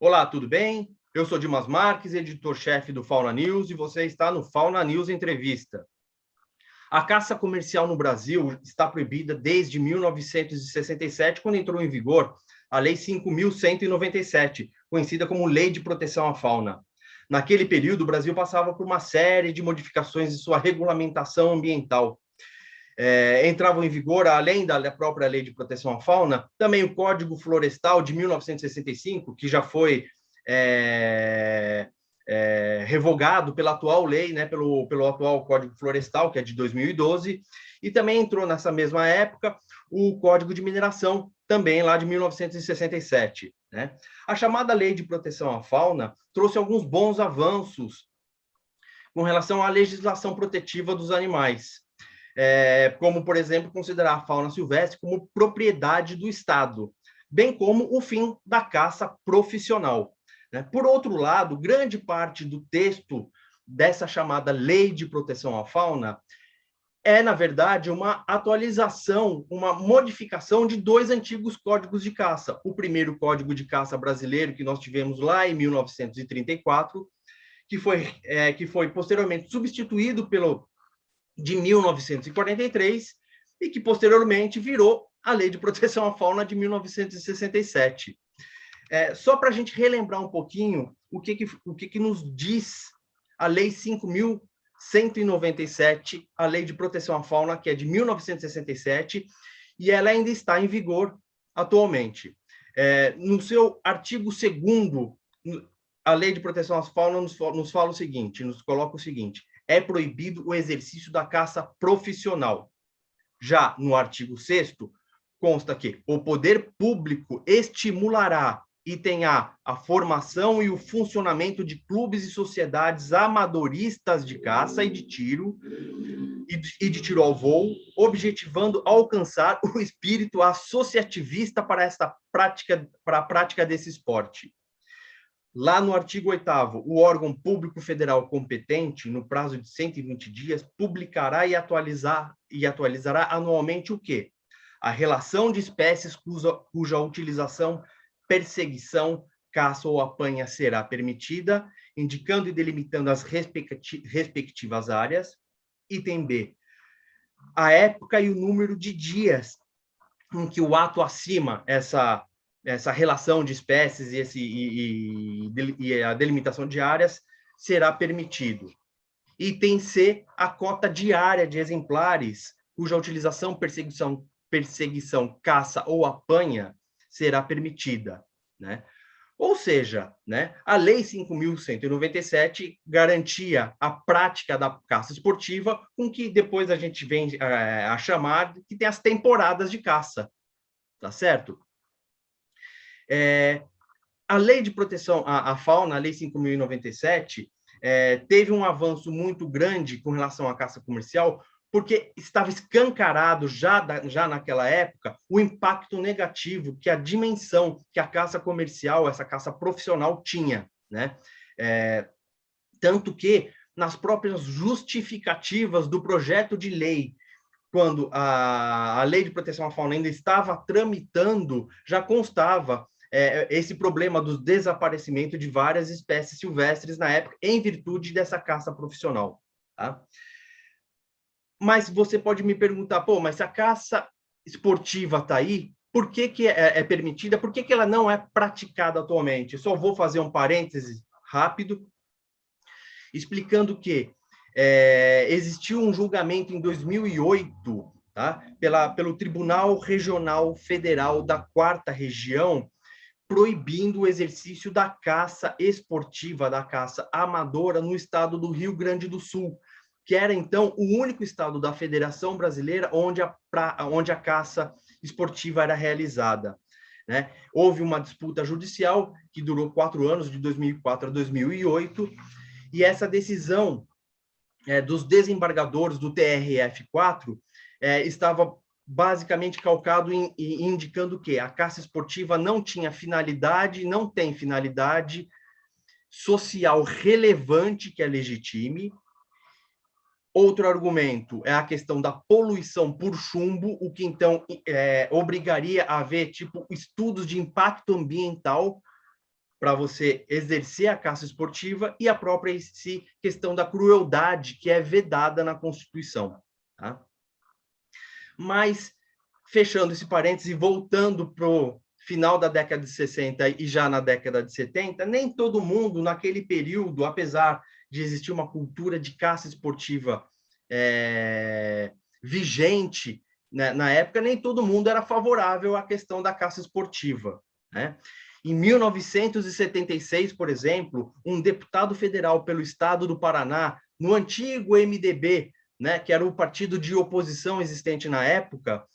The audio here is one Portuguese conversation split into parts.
Olá, tudo bem? Eu sou Dimas Marques, editor-chefe do Fauna News, e você está no Fauna News Entrevista. A caça comercial no Brasil está proibida desde 1967, quando entrou em vigor a Lei 5.197, conhecida como Lei de Proteção à Fauna. Naquele período, o Brasil passava por uma série de modificações de sua regulamentação ambiental. Entravam em vigor, além da própria Lei de Proteção à Fauna, também o Código Florestal de 1965, que já foi revogado pela atual lei, né, pelo atual Código Florestal, que é de 2012, e também entrou nessa mesma época o Código de Mineração, também lá de 1967. Né? A chamada Lei de Proteção à Fauna trouxe alguns bons avanços com relação à legislação protetiva dos animais. Como, por exemplo, considerar a fauna silvestre como propriedade do Estado, bem como o fim da caça profissional. Né? Por outro lado, grande parte do texto dessa chamada Lei de Proteção à Fauna na verdade, uma atualização, uma modificação de dois antigos códigos de caça. O primeiro Código de Caça brasileiro, que nós tivemos lá em 1934, que foi posteriormente substituído pelo de 1943 e que posteriormente virou a Lei de Proteção à Fauna de 1967. Só para a gente relembrar um pouquinho o que nos diz a Lei 5.197, a Lei de Proteção à Fauna, que é de 1967, e ela ainda está em vigor atualmente. No seu artigo 2º, a Lei de Proteção à Fauna nos fala o seguinte, nos coloca o seguinte: é proibido o exercício da caça profissional. Já no artigo 6º, consta que o poder público estimulará e tenha a formação e o funcionamento de clubes e sociedades amadoristas de caça e de tiro ao voo, objetivando alcançar o espírito associativista para a prática desse esporte. Lá no artigo 8º, o órgão público federal competente, no prazo de 120 dias, publicará e atualizará anualmente o quê? A relação de espécies cuja utilização, perseguição, caça ou apanha será permitida, indicando e delimitando as respectivas áreas. Item B, a época e o número de dias em que o ato acima essa relação de espécies e a delimitação de áreas será permitido. Item C, a cota diária de exemplares cuja utilização, perseguição, caça ou apanha será permitida. Né? Ou seja, né, a Lei 5.197 garantia a prática da caça esportiva, com que depois a gente vem a chamar que tem as temporadas de caça. Tá certo? A Lei de Proteção à Fauna, a Lei 5.097, teve um avanço muito grande com relação à caça comercial, porque estava escancarado já naquela época o impacto negativo que a dimensão que a caça comercial, essa caça profissional tinha. Né? Tanto que, nas próprias justificativas do projeto de lei, quando a Lei de Proteção à Fauna ainda estava tramitando, já constava esse problema do desaparecimento de várias espécies silvestres na época, em virtude dessa caça profissional. Tá? Mas você pode me perguntar, mas se a caça esportiva está aí, por que é permitida? Por que ela não é praticada atualmente? Eu só vou fazer um parêntese rápido, explicando que existiu um julgamento em 2008, tá? Pelo Tribunal Regional Federal da 4ª Região, proibindo o exercício da caça esportiva, da caça amadora no estado do Rio Grande do Sul, que era, então, o único estado da Federação Brasileira onde a caça esportiva era realizada. Né? Houve uma disputa judicial que durou 4 anos, de 2004 a 2008, e essa decisão dos desembargadores do TRF4 estava basicamente calcado indicando que a caça esportiva não tinha finalidade, não tem finalidade social relevante que a legitime. Outro argumento é a questão da poluição por chumbo, o que então obrigaria a haver estudos de impacto ambiental para você exercer a caça esportiva e a própria questão da crueldade que é vedada na Constituição. Tá? Mas, fechando esse parênteses e voltando para o final da década de 60 e já na década de 70, nem todo mundo, naquele período, apesar de existir uma cultura de caça esportiva vigente, né, na época, nem todo mundo era favorável à questão da caça esportiva. Né? Em 1976, por exemplo, um deputado federal pelo estado do Paraná, no antigo MDB, né, que era o partido de oposição existente na época,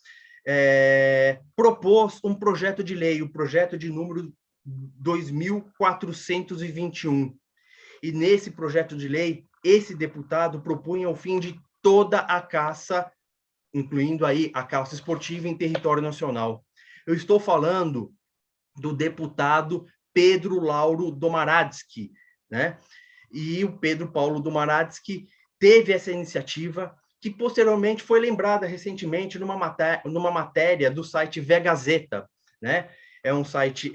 propôs um projeto de lei, o projeto de número 2421. E nesse projeto de lei, esse deputado propunha o fim de toda a caça, incluindo aí a caça esportiva em território nacional. Eu estou falando do deputado Pedro Lauro Domaradski, né? E o Pedro Paulo Domaradski teve essa iniciativa, que posteriormente foi lembrada recentemente numa matéria do site Vegazeta, né? É um site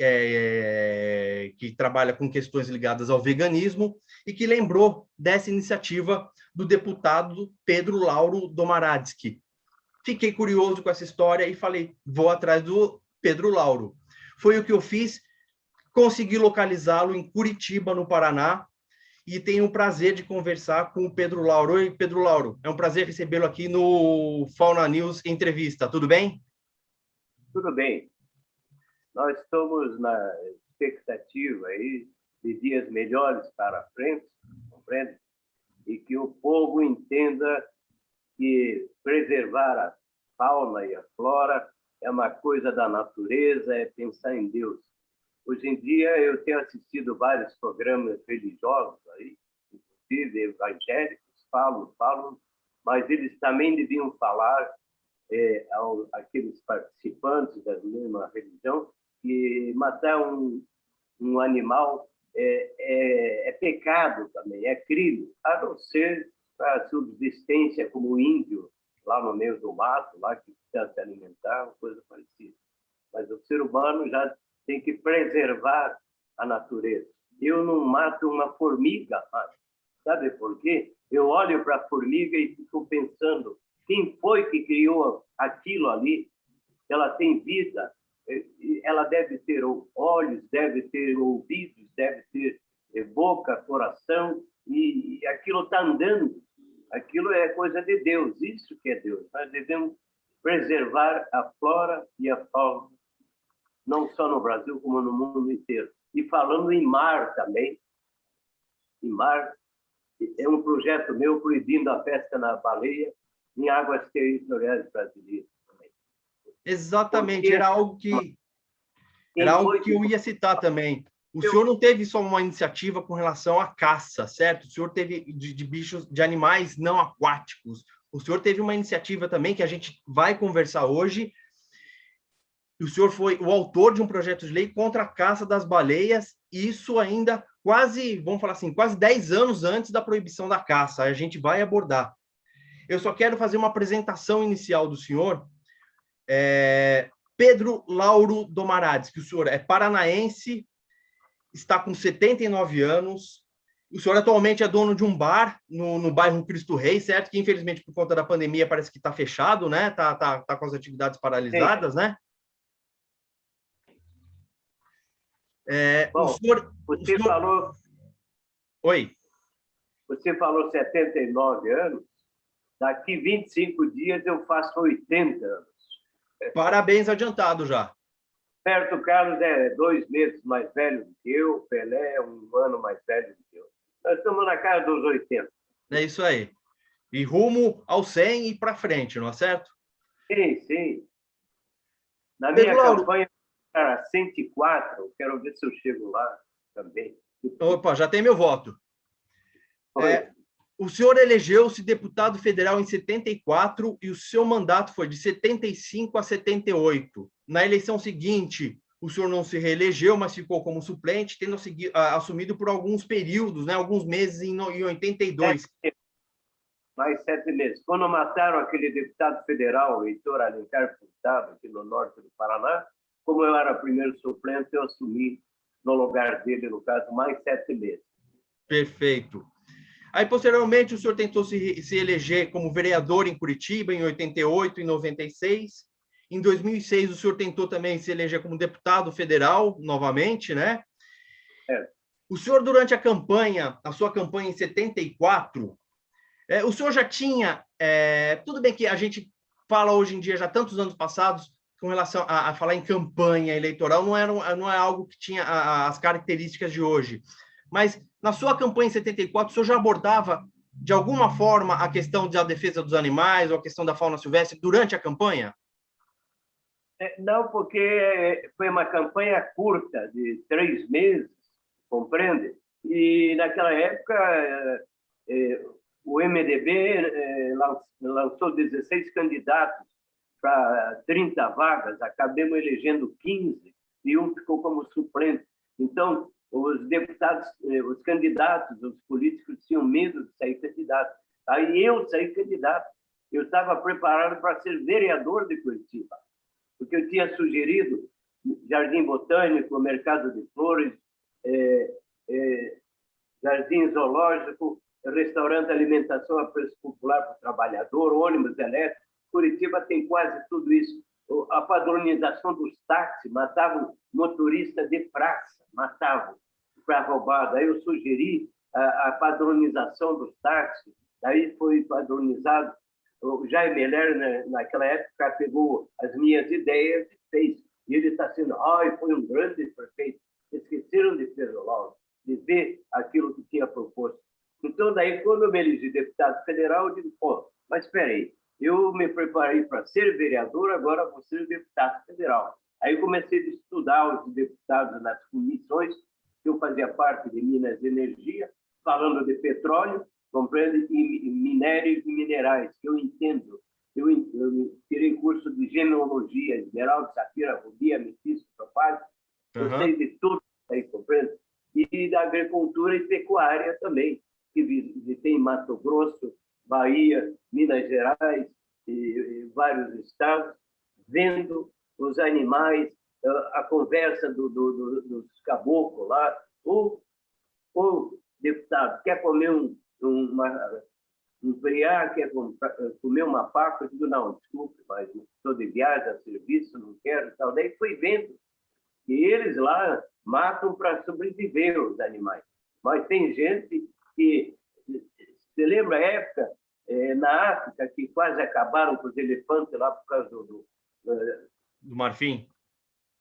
que trabalha com questões ligadas ao veganismo e que lembrou dessa iniciativa do deputado Pedro Lauro Domaradski. Fiquei curioso com essa história e falei, vou atrás do Pedro Lauro. Foi o que eu fiz, consegui localizá-lo em Curitiba, no Paraná, e tenho o prazer de conversar com o Pedro Lauro. Oi, Pedro Lauro, é um prazer recebê-lo aqui no Fauna News Entrevista. Tudo bem? Tudo bem. Nós estamos na expectativa aí de dias melhores para frente, compreende? E que o povo entenda que preservar a fauna e a flora é uma coisa da natureza, é pensar em Deus. Hoje em dia, eu tenho assistido vários programas religiosos, aí, inclusive evangélicos, falam, mas eles também deviam falar àqueles participantes da mesma religião que matar um animal é pecado também, é crime, a não ser para subsistência, como o índio, lá no meio do mato, lá que precisa se alimentar, uma coisa parecida. Mas o ser humano já tem que preservar a natureza. Eu não mato uma formiga, sabe por quê? Eu olho para a formiga e fico pensando, quem foi que criou aquilo ali? Ela tem vida, ela deve ter olhos, deve ter ouvidos, deve ter boca, coração, e aquilo está andando. Aquilo é coisa de Deus, isso que é Deus. Nós devemos preservar a flora e a fauna, não só no Brasil, como no mundo inteiro. E falando em mar também, em mar, é um projeto meu proibindo a pesca na baleia em águas territoriais brasileiras também. Exatamente, porque era algo que eu ia citar também. O senhor não teve só uma iniciativa com relação à caça, certo? O senhor teve de bichos, de animais não aquáticos. O senhor teve uma iniciativa também que a gente vai conversar hoje. O senhor foi o autor de um projeto de lei contra a caça das baleias, isso ainda quase, vamos falar assim, quase 10 anos antes da proibição da caça. A gente vai abordar. Eu só quero fazer uma apresentação inicial do senhor. Pedro Lauro Domarades, que o senhor é paranaense, está com 79 anos. O senhor atualmente é dono de um bar no bairro Cristo Rei, certo? Que, infelizmente, por conta da pandemia, parece que está fechado, né? Tá com as atividades paralisadas, sim, né? Bom, você falou... Oi. Você falou 79 anos. Daqui 25 dias eu faço 80 anos. Parabéns adiantado já. Roberto Carlos é 2 meses mais velho do que eu, Pelé é 1 ano mais velho do que eu. Nós estamos na casa dos 80. É isso aí. E rumo ao 100 e para frente, não é certo? Sim, sim. Na minha campanha era 104, quero ver se eu chego lá também. Opa, já tem meu voto. O senhor elegeu-se deputado federal em 74 e o seu mandato foi de 75 a 78. Na eleição seguinte, o senhor não se reelegeu, mas ficou como suplente, tendo assumido por alguns períodos, né, alguns meses em 82. Mais 7 meses. Quando mataram aquele deputado federal, Heitor Alencar Furtado, aqui no norte do Paraná, como eu era primeiro suplente, eu assumi no lugar dele, no caso, mais 7 meses. Perfeito. Aí, posteriormente, o senhor tentou se eleger como vereador em Curitiba, em 88 e 96. Em 2006, o senhor tentou também se eleger como deputado federal, novamente, né? É. O senhor, durante a sua campanha em 74, o senhor já tinha... tudo bem que a gente fala hoje em dia, já tantos anos passados, com relação a falar em campanha eleitoral, não é algo que tinha as características de hoje. Mas, na sua campanha em 74, o senhor já abordava, de alguma forma, a questão da defesa dos animais ou a questão da fauna silvestre durante a campanha? Não, porque foi uma campanha curta, de 3 meses, compreende? E, naquela época, o MDB lançou 16 candidatos para 30 vagas, acabamos elegendo 15 e um ficou como suplente. Então, os deputados, os candidatos, os políticos tinham medo de sair candidato. Aí eu saí candidato. Eu estava preparado para ser vereador de Curitiba, porque eu tinha sugerido Jardim Botânico, Mercado de Flores, Jardim Zoológico, restaurante, alimentação a preço popular para o trabalhador, ônibus elétrico. Curitiba tem quase tudo isso. A padronização dos táxis, matavam motorista de praça, matavam para roubada. Aí eu sugeri a padronização dos táxis, aí foi padronizado. O Jaime Meller, naquela época, pegou as minhas ideias e fez. E ele está sendo, foi um grande prefeito. Esqueceram de Pedro, de ver aquilo que tinha proposto. Então, daí, quando eu me elegi deputado federal, eu digo, mas espera aí, eu me preparei para ser vereador, agora vou ser deputado federal. Aí comecei a estudar os deputados nas comissões, que eu fazia parte de Minas e Energia, falando de petróleo, compreende, e minérios e minerais, que eu entendo. Eu tirei curso de genealogia, esmeralda, safira, rubi, ametista, topázio. Eu sei de tudo aí, compreende? E da agricultura e pecuária também, que visitei em Mato Grosso, Bahia, Minas Gerais e vários estados, vendo os animais, a conversa dos caboclos lá. O deputado quer comer um preá, quer comer uma paca, eu digo, não, desculpe, mas estou de viagem, a serviço, não quero e tal. Daí fui vendo que eles lá matam para sobreviver os animais. Mas tem gente que... Você lembra a época, na África, que quase acabaram com os elefantes lá por causa do marfim?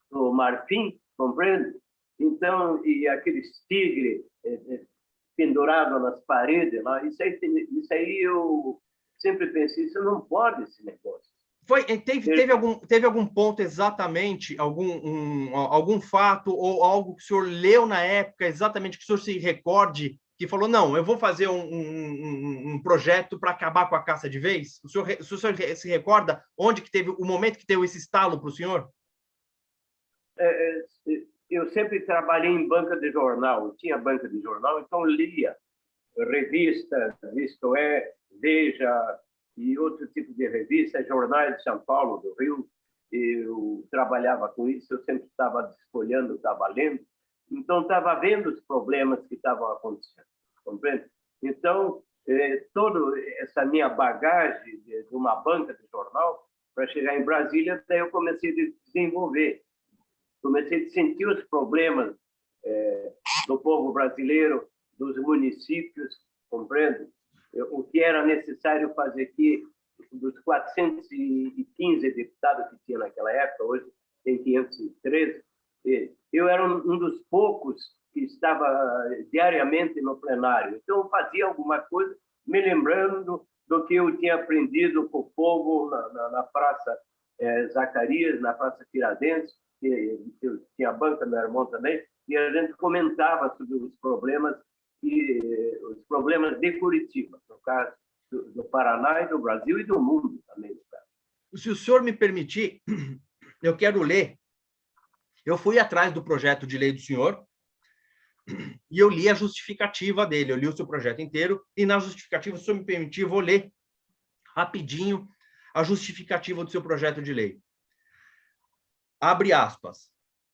Do marfim, compreende? Então, e aqueles tigres pendurados nas paredes lá, isso aí eu sempre pensei, isso não pode, esse negócio. Teve algum ponto exatamente, algum fato ou algo que o senhor leu na época, exatamente que o senhor se recorde, que falou, não, eu vou fazer um projeto para acabar com a caça de vez? O senhor se recorda onde que teve o momento que deu esse estalo para o senhor? Eu sempre trabalhei em banca de jornal, eu tinha banca de jornal, então lia revistas, Isto É, Veja e outro tipo de revista, jornais de São Paulo, do Rio. Eu trabalhava com isso, eu sempre estava folheando, estava lendo. Então, estava vendo os problemas que estavam acontecendo, compreende? Então, toda essa minha bagagem de uma banca de jornal, para chegar em Brasília, daí eu comecei a desenvolver. Comecei a sentir os problemas do povo brasileiro, dos municípios, compreende? O que era necessário fazer aqui, dos 415 deputados que tinha naquela época, hoje tem 513, eu era um dos poucos que estava diariamente no plenário. Então, eu fazia alguma coisa, me lembrando do que eu tinha aprendido com o povo na Praça Zacarias, na Praça Tiradentes, que eu tinha banca, meu irmão também, e a gente comentava sobre os problemas de Curitiba, no caso do Paraná e do Brasil e do mundo também, no caso. Se o senhor me permitir, eu quero ler. Eu fui atrás do projeto de lei do senhor e eu li a justificativa dele. Eu li o seu projeto inteiro e na justificativa, se o senhor me permitir, eu vou ler rapidinho a justificativa do seu projeto de lei. Abre aspas.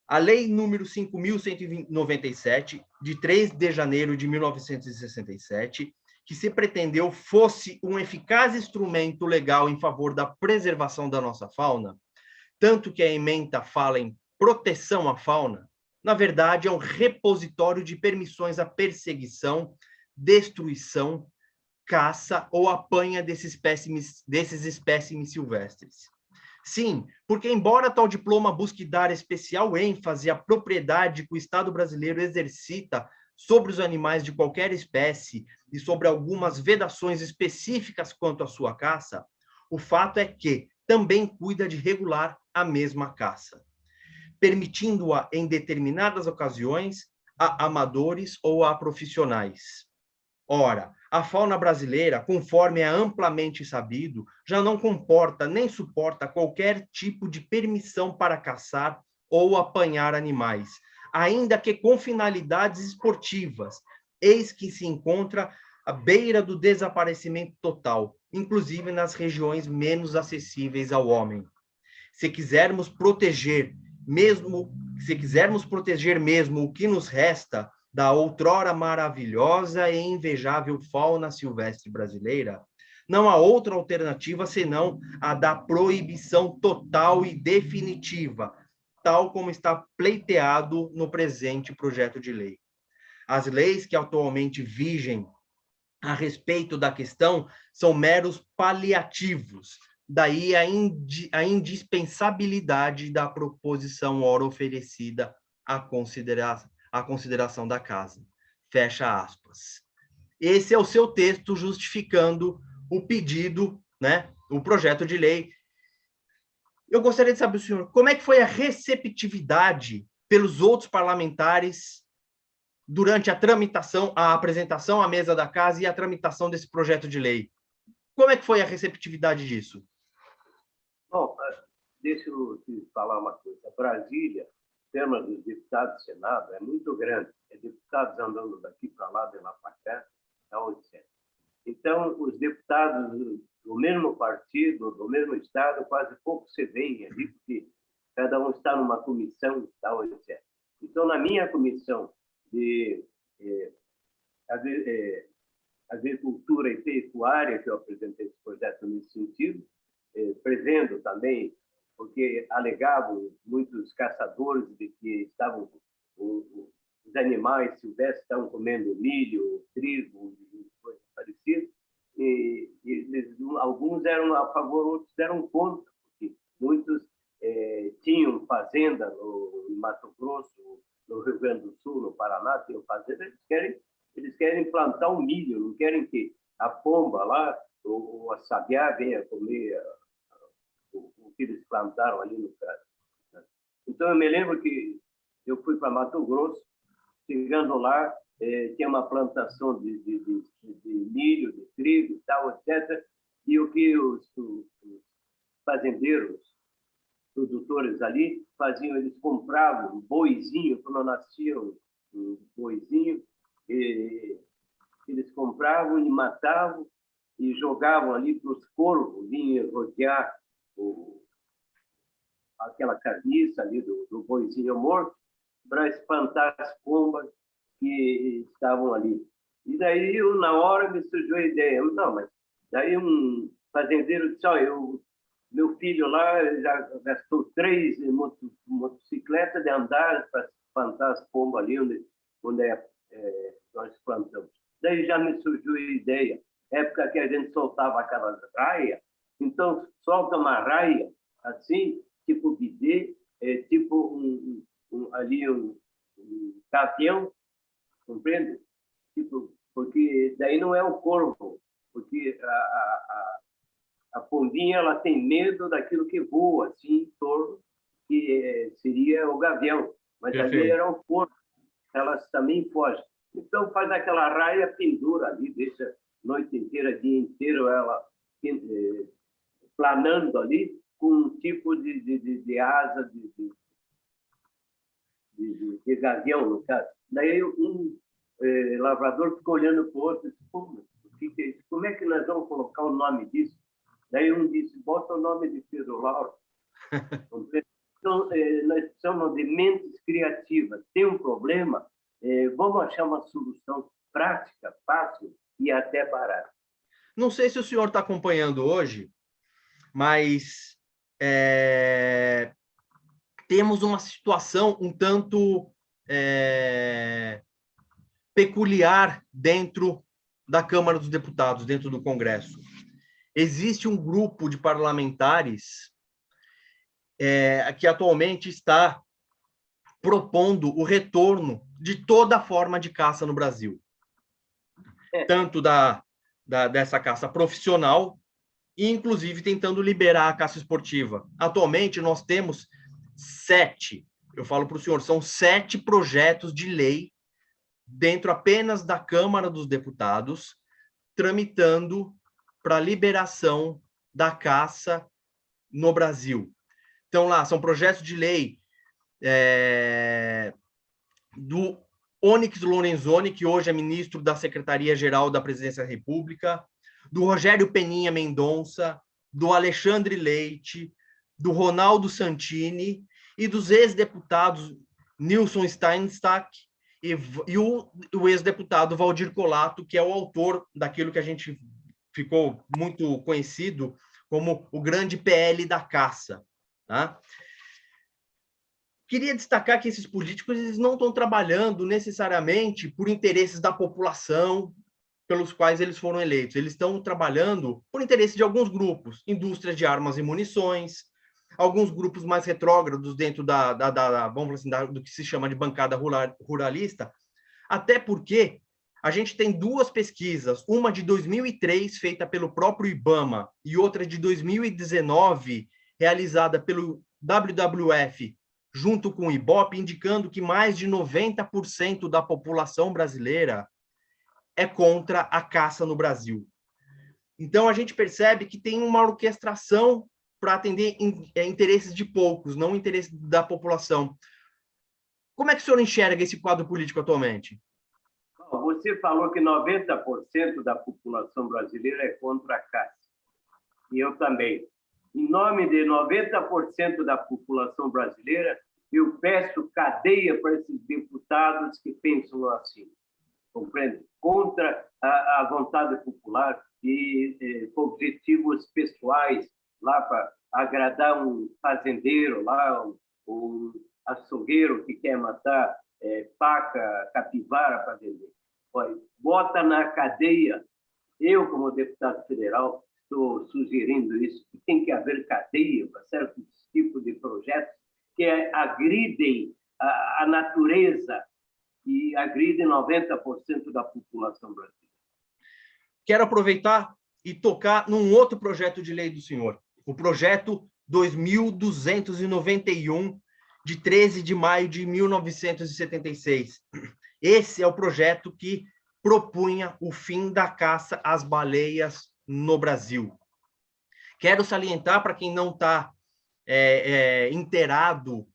A Lei número 5.197, de 3 de janeiro de 1967, que se pretendeu fosse um eficaz instrumento legal em favor da preservação da nossa fauna, tanto que a ementa fala em proteção à fauna, na verdade é um repositório de permissões à perseguição, destruição, caça ou apanha desses espécimes silvestres. Sim, porque embora tal diploma busque dar especial ênfase à propriedade que o Estado brasileiro exercita sobre os animais de qualquer espécie e sobre algumas vedações específicas quanto à sua caça, o fato é que também cuida de regular a mesma caça, permitindo-a em determinadas ocasiões a amadores ou a profissionais. Ora, a fauna brasileira, conforme é amplamente sabido, já não comporta nem suporta qualquer tipo de permissão para caçar ou apanhar animais, ainda que com finalidades esportivas, eis que se encontra à beira do desaparecimento total, inclusive nas regiões menos acessíveis ao homem. Se quisermos proteger mesmo o que nos resta da outrora maravilhosa e invejável fauna silvestre brasileira, não há outra alternativa senão a da proibição total e definitiva, tal como está pleiteado no presente projeto de lei. As leis que atualmente vigem a respeito da questão são meros paliativos, daí a indispensabilidade da proposição ora oferecida à consideração da casa. Fecha aspas. Esse é o seu texto justificando o pedido, né, o projeto de lei. Eu gostaria de saber, senhor, como é que foi a receptividade pelos outros parlamentares durante a tramitação, a apresentação à mesa da casa e a tramitação desse projeto de lei? Como é que foi a receptividade disso? Bom, deixa eu te falar uma coisa. Brasília, o tema dos deputados do Senado é muito grande. É deputados andando daqui para lá, de lá para cá, etc. Então, os deputados do mesmo partido, do mesmo estado, quase pouco se veem ali, porque cada um está numa comissão, tal, etc. Então, na minha comissão de agricultura e pecuária, que eu apresentei esse projeto nesse sentido, prevendo também, porque alegavam muitos caçadores de que estavam os animais silvestres estavam comendo milho, trigo e coisas parecidas, e alguns eram a favor, outros eram contra, porque muitos tinham fazenda no Mato Grosso, no Rio Grande do Sul, no Paraná, tinham fazenda, eles querem plantar o milho, não querem que a pomba lá, ou a sabiá venha comer o que eles plantaram ali no caso. Então, eu me lembro que eu fui para Mato Grosso, chegando lá, tinha uma plantação de milho, de trigo e tal, etc. E o que os fazendeiros, produtores ali, faziam, eles compravam um boizinho, quando nascia um boizinho, eles compravam e matavam e jogavam ali para os corvos virem rodear aquela carniça ali do boizinho morto para espantar as pombas que estavam ali. E daí, na hora, me surgiu a ideia. Não, mas daí um fazendeiro disse, meu filho lá já gastou 3 motocicletas de andar para espantar as pombas ali onde nós plantamos. Daí já me surgiu a ideia, época que a gente soltava aquelas raias, então solta uma raia assim, tipo bidê, tipo um gavião, compreende? Tipo, porque daí não é o corvo, porque a pombinha ela tem medo daquilo que voa assim em torno, que seria o gavião, mas ali era o corvo, elas também fogem. Então faz aquela raia, pendura ali, deixa a noite inteira, dia inteiro ela planando ali com um tipo de asa de gavião, no caso. Daí um lavrador ficou olhando para o outro e disse, pô, como é que nós vamos colocar o nome disso? Daí um disse, bota o nome de Pedro Lauro. Então, nós precisamos de mentes criativas. Tem um problema, vamos achar uma solução prática, fácil e até barata. Não sei se o senhor está acompanhando hoje, mas temos uma situação um tanto peculiar dentro da Câmara dos Deputados, dentro do Congresso. Existe um grupo de parlamentares que atualmente está propondo o retorno de toda forma de caça no Brasil. Tanto dessa caça profissional, e inclusive tentando liberar a caça esportiva. Atualmente, nós temos 7, eu falo para o senhor, são 7 projetos de lei dentro apenas da Câmara dos Deputados, tramitando para liberação da caça no Brasil. Então, lá, são projetos de lei do Onyx Lorenzoni, que hoje é ministro da Secretaria-Geral da Presidência da República, do Rogério Peninha Mendonça, do Alexandre Leite, do Ronaldo Santini e dos ex-deputados Nilson Steinstack e o ex-deputado Valdir Colato, que é o autor daquilo que a gente ficou muito conhecido como o grande PL da caça. Tá? Queria destacar que esses políticos eles não estão trabalhando necessariamente por interesses da população pelos quais eles foram eleitos. Eles estão trabalhando por interesse de alguns grupos, indústrias de armas e munições, alguns grupos mais retrógrados dentro vamos assim, do que se chama de bancada ruralista, até porque a gente tem 2 pesquisas, uma de 2003, feita pelo próprio IBAMA, e outra de 2019, realizada pelo WWF, junto com o IBOP, indicando que mais de 90% da população brasileira é contra a caça no Brasil. Então, a gente percebe que tem uma orquestração para atender interesses de poucos, não interesses da população. Como é que o senhor enxerga esse quadro político atualmente? Você falou que 90% da população brasileira é contra a caça. E eu também. Em nome de 90% da população brasileira, eu peço cadeia para esses deputados que pensam assim. Compreende? Contra a vontade popular e objetivos pessoais, lá para agradar um fazendeiro, lá, um açougueiro que quer matar paca, capivara para vender. Bota na cadeia. Eu, como deputado federal, estou sugerindo isso, que tem que haver cadeia para certos tipos de projetos que agridem a natureza e agridem 90% da população brasileira. Quero aproveitar e tocar num outro projeto de lei do senhor, o projeto 2291, de 13 de maio de 1976. Esse é o projeto que propunha o fim da caça às baleias no Brasil. Quero salientar, para quem não está inteirado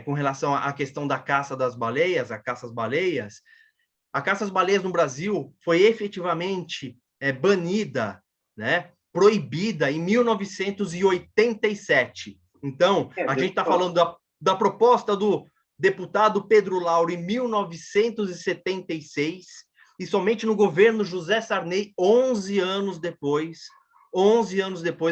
com relação à questão da caça das baleias, a caça às baleias, a caça às baleias no Brasil foi efetivamente banida, né, proibida em 1987. Então, a gente está falando da proposta do deputado Pedro Lauro em 1976, e somente no governo José Sarney, 11 anos depois,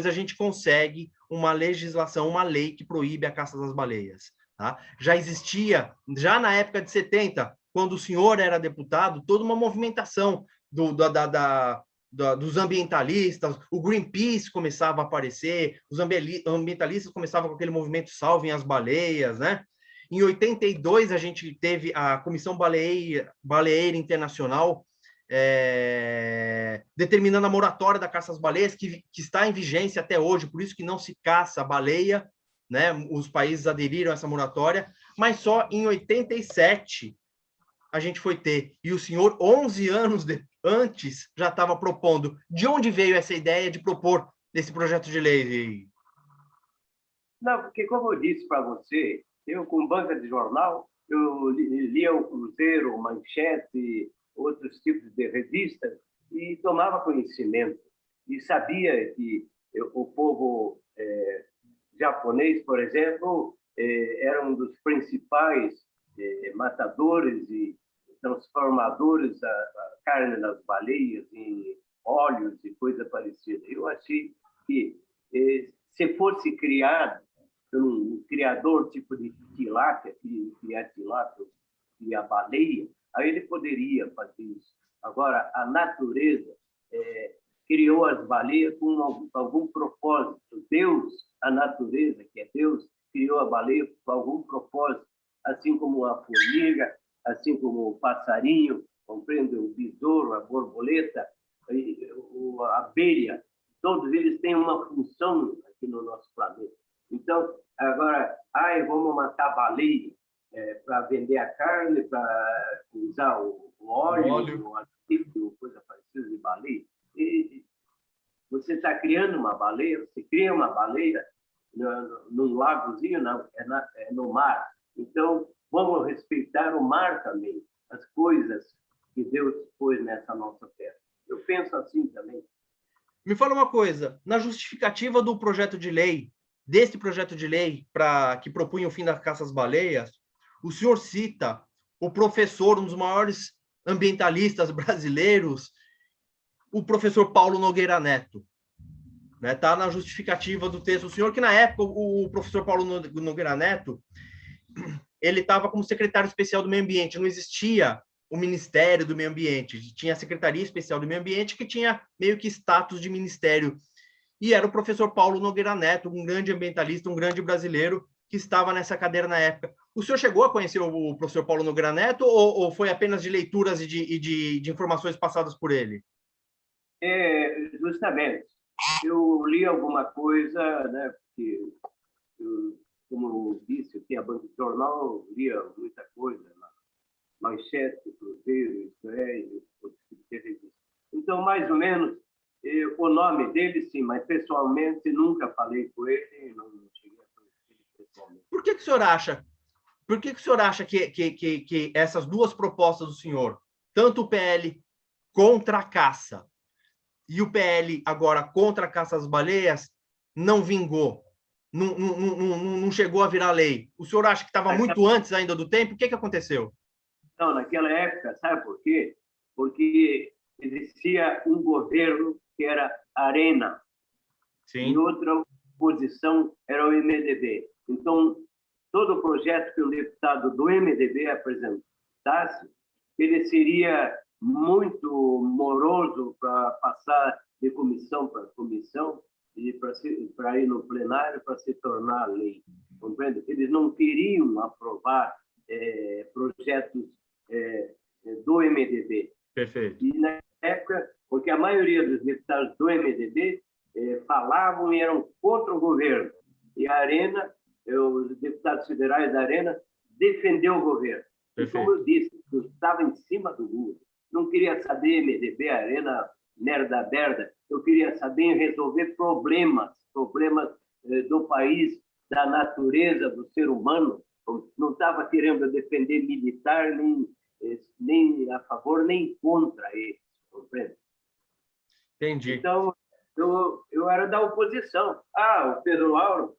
a gente consegue uma legislação, uma lei que proíbe a caça das baleias. Tá? Já existia, já na época de 70, quando o senhor era deputado, toda uma movimentação dos ambientalistas, o Greenpeace começava a aparecer, os ambientalistas começavam com aquele movimento Salvem as Baleias, né? Em 82, a gente teve a Comissão Baleeira Internacional determinando a moratória da caça às baleias, que está em vigência até hoje, por isso que não se caça a baleia, né? Os países aderiram a essa moratória, mas só em 87 a gente foi ter. E o senhor, 11 anos antes, já estava propondo. De onde veio essa ideia de propor esse projeto de lei? Não, porque, como eu disse para você, eu, com banca de jornal, eu lia o Cruzeiro, o Manchete, outros tipos de revistas, e tomava conhecimento. E sabia que o povo japonês, por exemplo, era um dos principais matadores e transformadores da carne das baleias em óleos e coisa parecida. Eu achei que, se fosse criado por um criador tipo de tilápia, que é tilápia, e a baleia, aí ele poderia fazer isso. Agora, a natureza criou as baleias com algum propósito. Deus, a natureza, que é Deus, criou a baleia com algum propósito, assim como a formiga, assim como o passarinho, compreende? O besouro, a borboleta, a abelha, todos eles têm uma função aqui no nosso planeta. Então, agora, vamos matar a baleia para vender a carne, para usar o óleo, o azeite, coisa parecida de baleia. E você está criando uma baleia, você cria uma baleia num lagozinho, não, é no mar. Então, vamos respeitar o mar também, as coisas que Deus pôs nessa nossa terra. Eu penso assim também. Me fala uma coisa, na justificativa do projeto de lei, desse projeto de lei que propunha o fim da caça às baleias, o senhor cita o professor, um dos maiores ambientalistas brasileiros, o professor Paulo Nogueira Neto. Está na justificativa do texto. O senhor que, na época, o professor Paulo Nogueira Neto, ele estava como secretário especial do meio ambiente, não existia o Ministério do Meio Ambiente, tinha a Secretaria Especial do Meio Ambiente, que tinha meio que status de ministério. E era o professor Paulo Nogueira Neto, um grande ambientalista, um grande brasileiro, que estava nessa cadeira na época. O senhor chegou a conhecer o professor Paulo Nogueira Neto ou foi apenas de leituras e de informações passadas por ele? Justamente. Eu li alguma coisa, né, porque, como eu disse, eu tinha banco de jornal, eu lia muita coisa, Manchete, Cruzeiro, isso é, então, mais ou menos, o nome dele, sim, mas pessoalmente nunca falei com ele, não cheguei a conhecer ele pessoalmente. Por que o senhor acha? Por que o senhor acha que essas duas propostas do senhor, tanto o PL contra a caça e o PL agora contra a caça às baleias, não vingou? Não chegou a virar lei? O senhor acha que estava muito antes ainda do tempo? O que aconteceu? Não, naquela época, sabe por quê? Porque existia um governo que era Arena. Sim. E outra oposição era o MDB. Então, todo o projeto que o deputado do MDB apresentasse, ele seria muito moroso para passar de comissão para comissão e para ir no plenário para se tornar lei. Compreende? Eles não queriam aprovar projetos do MDB. Perfeito. E na época, porque a maioria dos deputados do MDB falavam e eram contra o governo. E a Arena, os deputados federais da Arena, defendeu o governo. Perfeito. E como eu disse, eu estava em cima do muro. Não queria saber MDB, Arena, merda. Eu queria saber em resolver problemas do país, da natureza, do ser humano. Não estava querendo defender militar, nem a favor, nem contra ele. Compreende? Entendi. Então, eu era da oposição. O Pedro Lauro,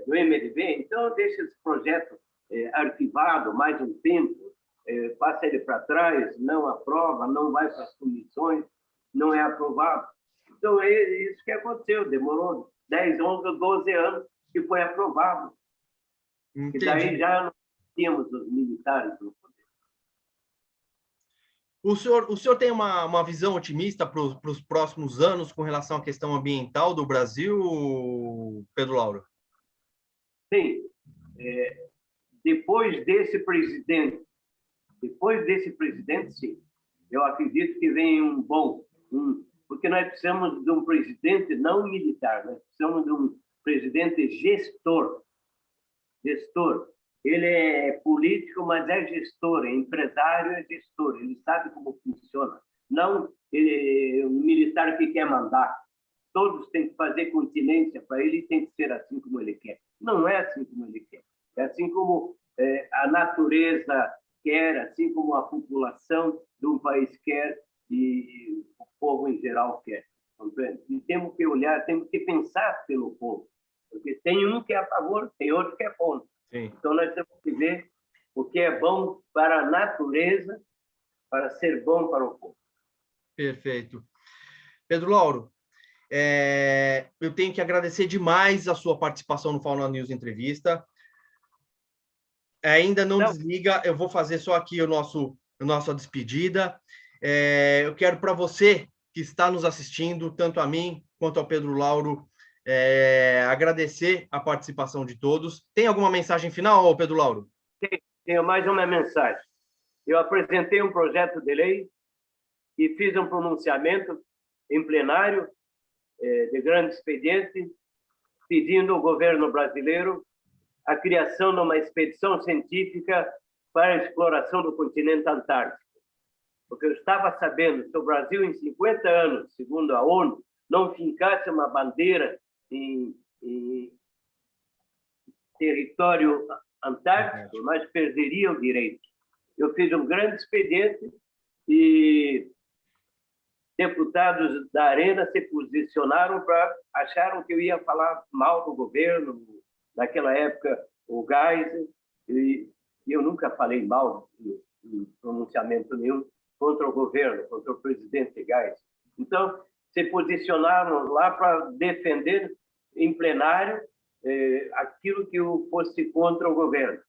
do MDB, então deixa esse projeto arquivado mais um tempo, passa ele para trás, não aprova, não vai para as comissões, não é aprovado. Então, é isso que aconteceu. Demorou 10, 11, 12 anos que foi aprovado. Entendi. E daí já não tínhamos os militares no poder. O senhor tem uma visão otimista para os próximos anos com relação à questão ambiental do Brasil, Pedro Lauro? Sim. Depois desse presidente, sim. Eu acredito que vem um bom... porque nós precisamos de um presidente não militar, nós precisamos de um presidente gestor. Ele é político, mas é gestor, é empresário, é gestor. Ele sabe como funciona. Não ele, um militar que quer mandar. Todos têm que fazer continência para ele e tem que ser assim como ele quer. Não é assim como ele quer. É assim como a natureza quer, assim como a população de um país quer e o povo em geral quer. Compreende? E temos que olhar, temos que pensar pelo povo. Porque tem um que é a favor, tem outro que é contra. Sim. Então, nós temos que ver o que é bom para a natureza, para ser bom para o povo. Perfeito. Pedro Lauro, eu tenho que agradecer demais a sua participação no Fauna News Entrevista. Ainda não desliga, eu vou fazer só aqui a nossa despedida. Eu quero para você que está nos assistindo, tanto a mim quanto ao Pedro Lauro, agradecer a participação de todos. Tem alguma mensagem final, Pedro Lauro? Tenho mais uma mensagem. Eu apresentei um projeto de lei e fiz um pronunciamento em plenário de grande expediente, pedindo ao governo brasileiro a criação de uma expedição científica para a exploração do continente antártico. Porque eu estava sabendo que o Brasil, em 50 anos, segundo a ONU, não fincasse uma bandeira em território antártico, nós perderíamos o direito. Eu fiz um grande expediente e deputados da Arena se posicionaram acharam que eu ia falar mal do governo, naquela época, o Geisel, e eu nunca falei mal em pronunciamento nenhum contra o governo, contra o presidente Geisel. Então, se posicionaram lá para defender em plenário aquilo que fosse contra o governo.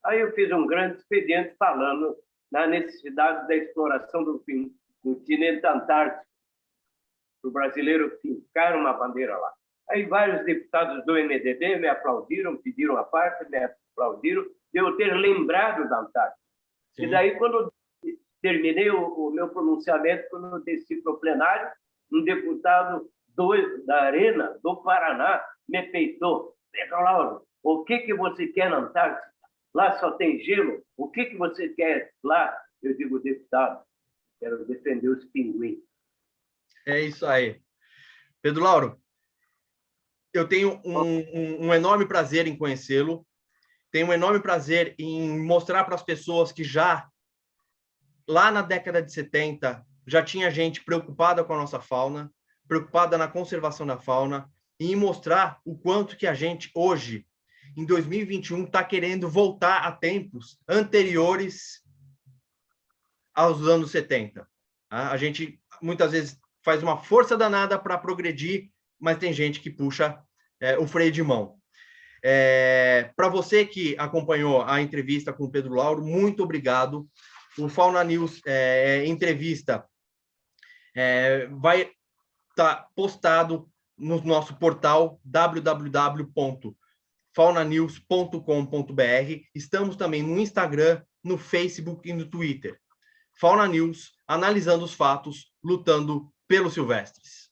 Aí eu fiz um grande expediente falando na necessidade da exploração do continente antártico, para o brasileiro fincar uma bandeira lá. Aí vários deputados do MDB me aplaudiram, pediram a parte, me aplaudiram, de eu ter lembrado da Antártica. Sim. E daí, quando terminei o meu pronunciamento, quando eu desci para o plenário, um deputado da Arena, do Paraná, me peitou. Pedro Lauro, o que você quer na Antártica? Lá só tem gelo. O que você quer lá? Eu digo, deputado, quero defender os pinguins. É isso aí. Pedro Lauro, eu tenho um enorme prazer em conhecê-lo, tenho um enorme prazer em mostrar para as pessoas que já, lá na década de 70, já tinha gente preocupada com a nossa fauna, preocupada na conservação da fauna, e em mostrar o quanto que a gente, hoje, em 2021, está querendo voltar a tempos anteriores aos anos 70. A gente, muitas vezes, faz uma força danada para progredir, mas tem gente que puxa o freio de mão. Para você que acompanhou a entrevista com o Pedro Lauro, muito obrigado. O Fauna News entrevista vai estar postado no nosso portal www.faunanews.com.br. Estamos também no Instagram, no Facebook e no Twitter. Fauna News, analisando os fatos, lutando pelos silvestres.